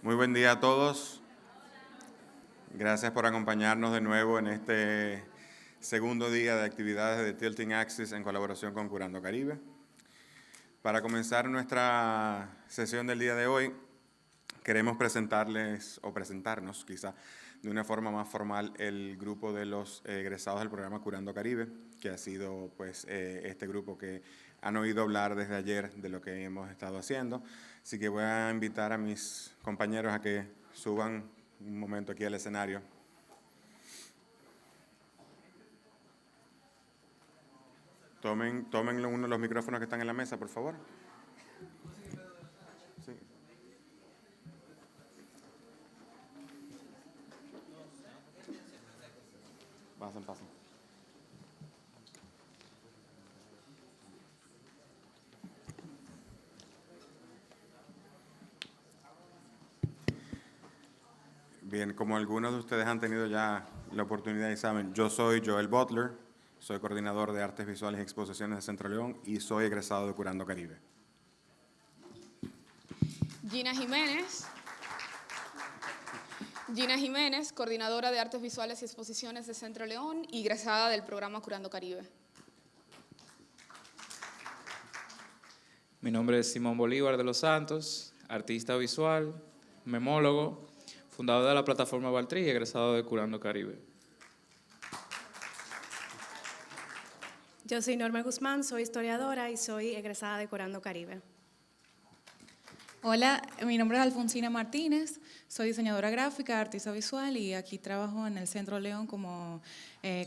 Muy buen día a todos. Gracias por acompañarnos de nuevo en este segundo día de actividades de Tilting Axis en colaboración con Curando Caribe. Para comenzar nuestra sesión del día de hoy, queremos presentarles, o presentarnos quizá, de una forma más formal el grupo de los egresados del programa Curando Caribe, que ha sido pues este grupo que han oído hablar desde ayer de lo que hemos estado haciendo. Así que voy a invitar a mis compañeros a que suban un momento aquí al escenario. Tomen uno de los micrófonos que están en la mesa, por favor. Sí. Pasen. Bien, como algunos de ustedes han tenido ya la oportunidad y saben, yo soy Joel Butler, soy coordinador de Artes Visuales y Exposiciones de Centro León y soy egresado de Curando Caribe. Gina Jiménez, coordinadora de Artes Visuales y Exposiciones de Centro León y egresada del programa Curando Caribe. Mi nombre es Simón Bolívar de los Santos, artista visual, memólogo, fundador de la plataforma Baltrí y egresado de Curando Caribe. Yo soy Norma Guzmán, soy historiadora y soy egresada de Curando Caribe. Hola, mi nombre es Alfonsina Martínez, soy diseñadora gráfica, artista visual y aquí trabajo en el Centro León como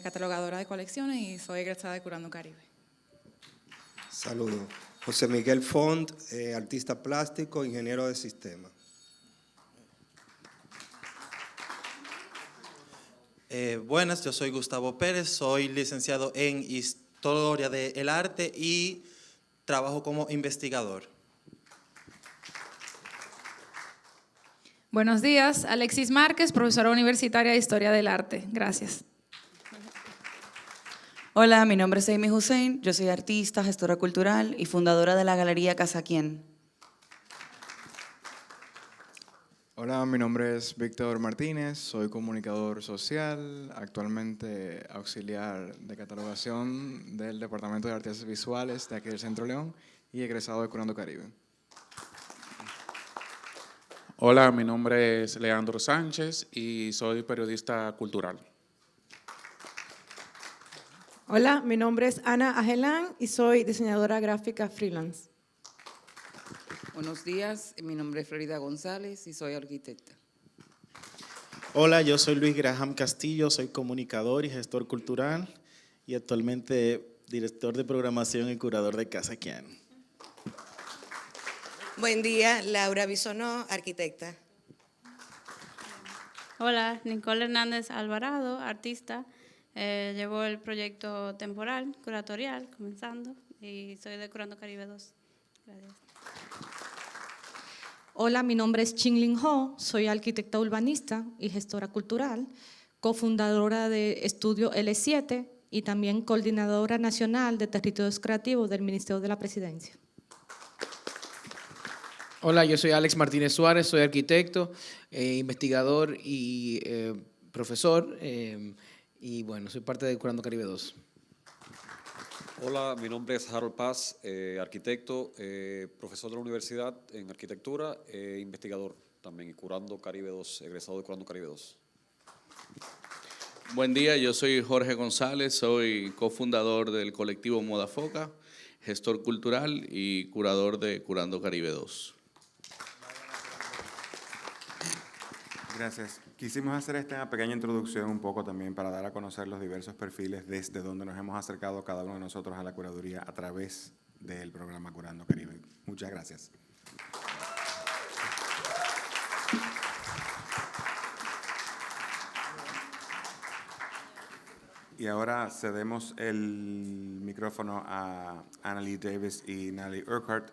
catalogadora de colecciones y soy egresada de Curando Caribe. Saludos. José Miguel Font, artista plástico, ingeniero de sistema. Buenas, yo soy Gustavo Pérez, soy licenciado en Historia del Arte y trabajo como investigador. Buenos días, Alexis Márquez, profesora universitaria de Historia del Arte. Gracias. Hola, mi nombre es Amy Hussein, yo soy artista, gestora cultural y fundadora de la Galería Casaquien. Hola, mi nombre es Víctor Martínez, soy comunicador social, actualmente auxiliar de catalogación del Departamento de Artes Visuales de aquí del Centro León y egresado de Curando Caribe. Hola, mi nombre es Leandro Sánchez y soy periodista cultural. Hola, mi nombre es Ana Ajelán y soy diseñadora gráfica freelance. Buenos días, mi nombre es Florida González y soy arquitecta. Hola, yo soy Luis Graham Castillo, soy comunicador y gestor cultural y actualmente director de programación y curador de Casaquien. Buen día, Laura Bisonó, arquitecta. Hola, Nicole Hernández Alvarado, artista. Llevo el proyecto temporal, curatorial, comenzando, y soy de Curando Caribe 2. Gracias. Hola, mi nombre es Chinglin Ho, soy arquitecta urbanista y gestora cultural, cofundadora de Estudio L7 y también coordinadora nacional de territorios creativos del Ministerio de la Presidencia. Hola, yo soy Alex Martínez Suárez, soy arquitecto, investigador y profesor, y bueno, soy parte de Curando Caribe 2. Hola, mi nombre es Harold Paz, arquitecto, profesor de la universidad en arquitectura, investigador también, y Curando Caribe 2, egresado de Curando Caribe 2. Buen día, yo soy Jorge González, soy cofundador del colectivo Moda Foca, gestor cultural y curador de Curando Caribe 2. Gracias. Quisimos hacer esta pequeña introducción un poco también para dar a conocer los diversos perfiles desde donde nos hemos acercado cada uno de nosotros a la curaduría a través del programa Curando Caribe. Muchas gracias. Y ahora cedemos el micrófono a Annalee Davis y Natalie Urquhart,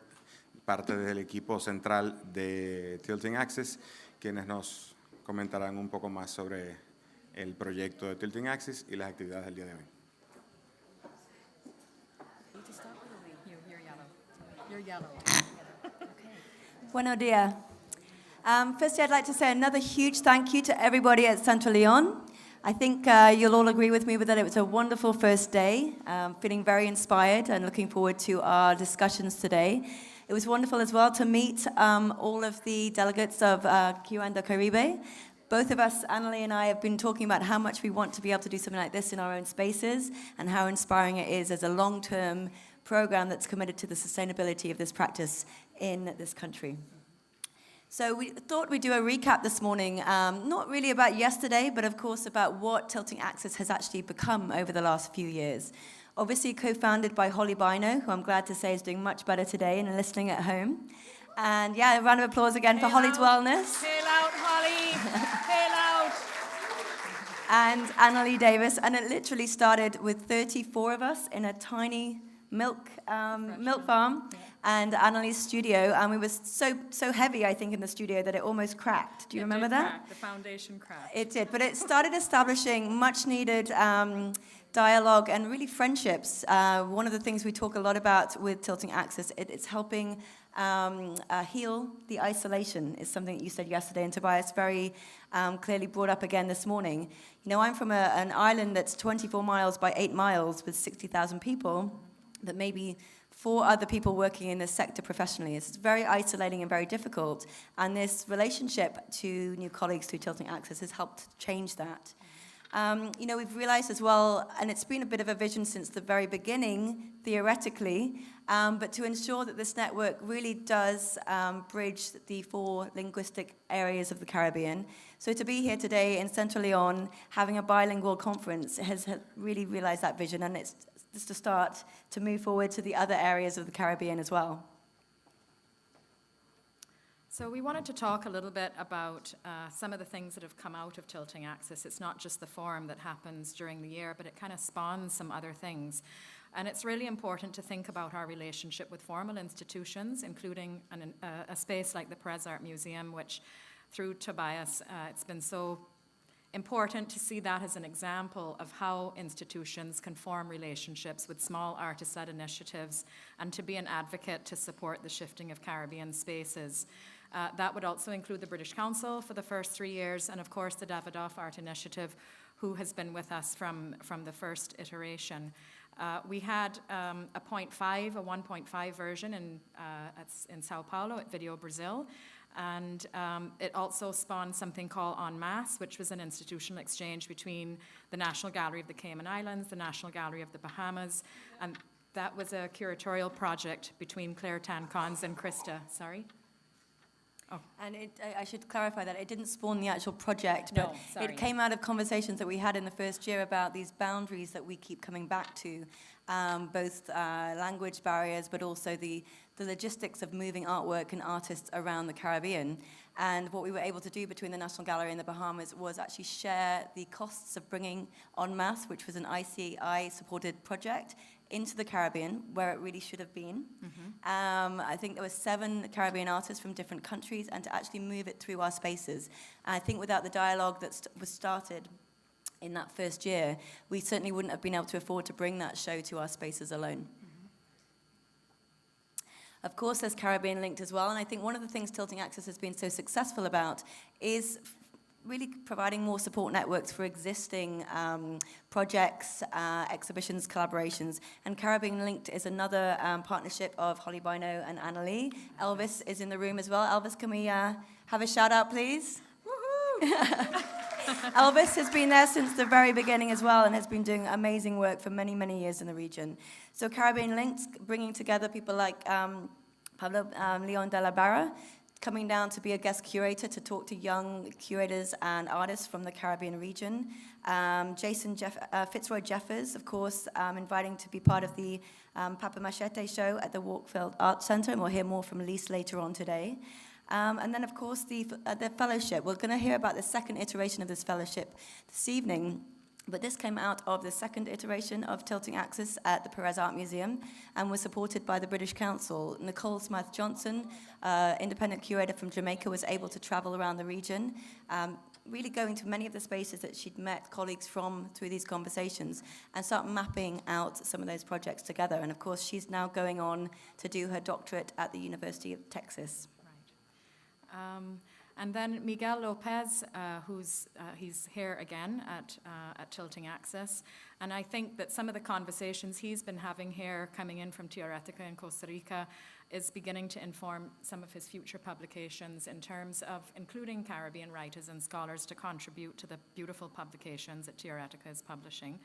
parte del equipo central de Tilting Axis, quienes nos comentarán un poco más sobre el proyecto de Tilting Axis y las actividades del día de hoy. Buenos días. Firstly, I'd like to say another huge thank you to everybody at Central Leon. I think you'll all agree with me that it was a wonderful first day. Feeling very inspired and looking forward to our discussions today. It was wonderful as well to meet all of the delegates of Curando, Caribe. Both of us, Annalee and I, have been talking about how much we want to be able to do something like this in our own spaces and how inspiring it is as a long-term program that's committed to the sustainability of this practice in this country. So we thought we'd do a recap this morning, not really about yesterday, but of course about what Tilting Axis has actually become over the last few years. Obviously co-founded by Holly Bino, who I'm glad to say is doing much better today and listening at home. And yeah, a round of applause again for Holly's wellness. Hail out, Holly! Hail out! And Annalee Davis, and it literally started with 34 of us in a tiny milk farm and Annalee's studio, and we were so heavy, I think, in the studio that it almost cracked. Do you remember that? Crack. The foundation cracked. It did, but it started establishing much needed dialogue and really friendships. One of the things we talk a lot about with Tilting Axis, it's helping heal the isolation, is something that you said yesterday, and Tobias very clearly brought up again this morning. You know, I'm from an island that's 24 miles by 8 miles with 60,000 people, that maybe 4 other people working in this sector professionally. It's very isolating and very difficult, and this relationship to new colleagues through Tilting Axis has helped change that. You know, we've realized as well, and it's been a bit of a vision since the very beginning, theoretically, but to ensure that this network really does bridge the 4 linguistic areas of the Caribbean. So to be here today in Central Leon, having a bilingual conference, has really realized that vision, and it's just a start to move forward to the other areas of the Caribbean as well. So we wanted to talk a little bit about some of the things that have come out of Tilting Axis. It's not just the forum that happens during the year, but it kind of spawns some other things. And it's really important to think about our relationship with formal institutions, including a space like the Perez Art Museum, which through Tobias, it's been so important to see that as an example of how institutions can form relationships with small artist-led initiatives and to be an advocate to support the shifting of Caribbean spaces. That would also include the British Council for the first 3 years, and of course the Davidoff Art Initiative, who has been with us from the first iteration. We had a 1.5 version in Sao Paulo at Video Brazil, and it also spawned something called En Masse, which was an institutional exchange between the National Gallery of the Cayman Islands, the National Gallery of the Bahamas, and that was a curatorial project between Claire Tancons and Krista. Sorry? Oh. And I should clarify that it didn't spawn the actual project, no, but sorry. It came out of conversations that we had in the first year about these boundaries that we keep coming back to, both language barriers, but also the logistics of moving artwork and artists around the Caribbean. And what we were able to do between the National Gallery and the Bahamas was actually share the costs of bringing En Masse, which was an ICI-supported project, into the Caribbean, where it really should have been. Mm-hmm. I think there were 7 Caribbean artists from different countries, and to actually move it through our spaces. And I think without the dialogue that was started in that first year, we certainly wouldn't have been able to afford to bring that show to our spaces alone. Of course, there's Caribbean linked as well, and I think one of the things Tilting Axis has been so successful about is really providing more support networks for existing projects, exhibitions, collaborations. And Caribbean Linked is another partnership of Holly Bino and Annalee. Elvis is in the room as well. Elvis, can we have a shout out, please? Elvis has been there since the very beginning as well and has been doing amazing work for many, many years in the region. So Caribbean Linked, bringing together people like Pablo Leon de la Barra, coming down to be a guest curator to talk to young curators and artists from the Caribbean region. Jason Fitzroy Jeffers, of course, inviting to be part of the Papa Machete show at the Walkfield Art Center, and we'll hear more from Lise later on today. And then, of course, the fellowship. We're going to hear about the second iteration of this fellowship this evening. But this came out of the second iteration of Tilting Axis at the Perez Art Museum and was supported by the British Council. Nicole Smythe-Johnson, independent curator from Jamaica, was able to travel around the region, really going to many of the spaces that she'd met colleagues from through these conversations and start mapping out some of those projects together. And of course, she's now going on to do her doctorate at the University of Texas. Right. And then Miguel Lopez, he's here again at Tilting Access. And I think that some of the conversations he's been having here, coming in from Teoretica in Costa Rica, is beginning to inform some of his future publications in terms of including Caribbean writers and scholars to contribute to the beautiful publications that Teoretica is publishing.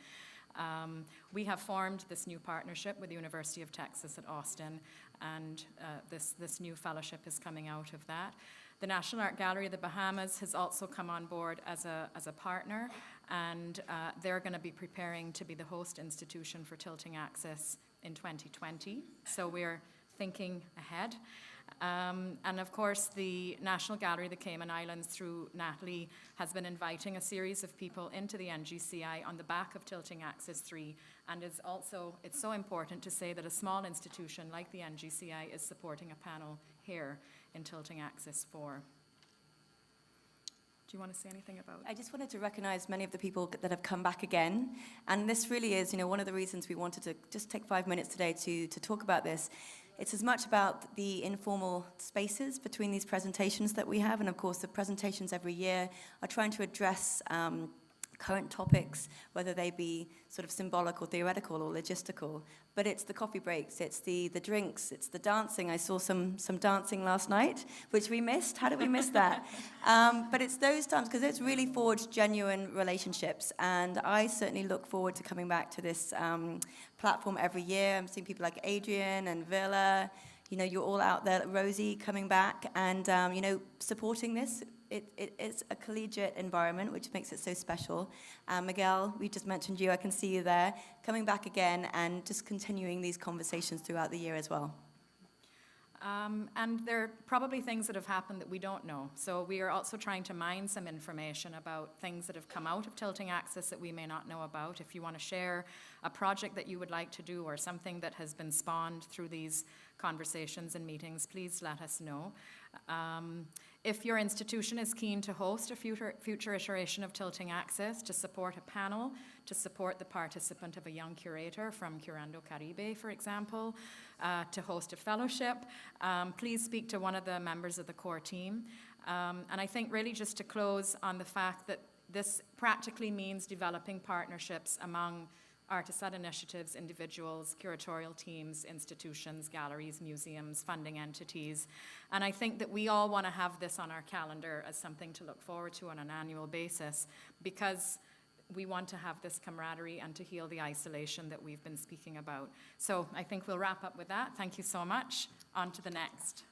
We have formed this new partnership with the University of Texas at Austin, and this new fellowship is coming out of that. The National Art Gallery of the Bahamas has also come on board as a partner, and they're going to be preparing to be the host institution for Tilting Access in 2020. So we're thinking ahead. And of course, the National Gallery of the Cayman Islands, through Natalie, has been inviting a series of people into the NGCI on the back of Tilting Access 3. And it's so important to say that a small institution like the NGCI is supporting a panel here in Tilting Access 4. Do you want to say anything about it? I just wanted to recognize many of the people that have come back again. And this really is, one of the reasons we wanted to just take 5 minutes today to talk about this. It's as much about the informal spaces between these presentations that we have, and of course the presentations every year are trying to address current topics, whether they be sort of symbolic or theoretical or logistical. But it's the coffee breaks, it's the drinks, it's the dancing. I saw some dancing last night, which we missed. How did we miss that? But it's those times, because it's really forged genuine relationships. And I certainly look forward to coming back to this platform every year. I'm seeing people like Adrian and Villa. You're all out there, Rosie coming back and, supporting this. It's a collegiate environment, which makes it so special. Miguel, we just mentioned you. I can see you there. Coming back again and just continuing these conversations throughout the year as well. And there are probably things that have happened that we don't know. So we are also trying to mine some information about things that have come out of Tilting Access that we may not know about. If you want to share a project that you would like to do or something that has been spawned through these conversations and meetings, please let us know. If your institution is keen to host a future iteration of Tilting Access, to support a panel, to support the participant of a young curator from Curando, Caribe, for example, to host a fellowship, please speak to one of the members of the core team. And I think really just to close on the fact that this practically means developing partnerships among artist-led initiatives, individuals, curatorial teams, institutions, galleries, museums, funding entities. And I think that we all want to have this on our calendar as something to look forward to on an annual basis, because we want to have this camaraderie and to heal the isolation that we've been speaking about. So I think we'll wrap up with that. Thank you so much. On to the next.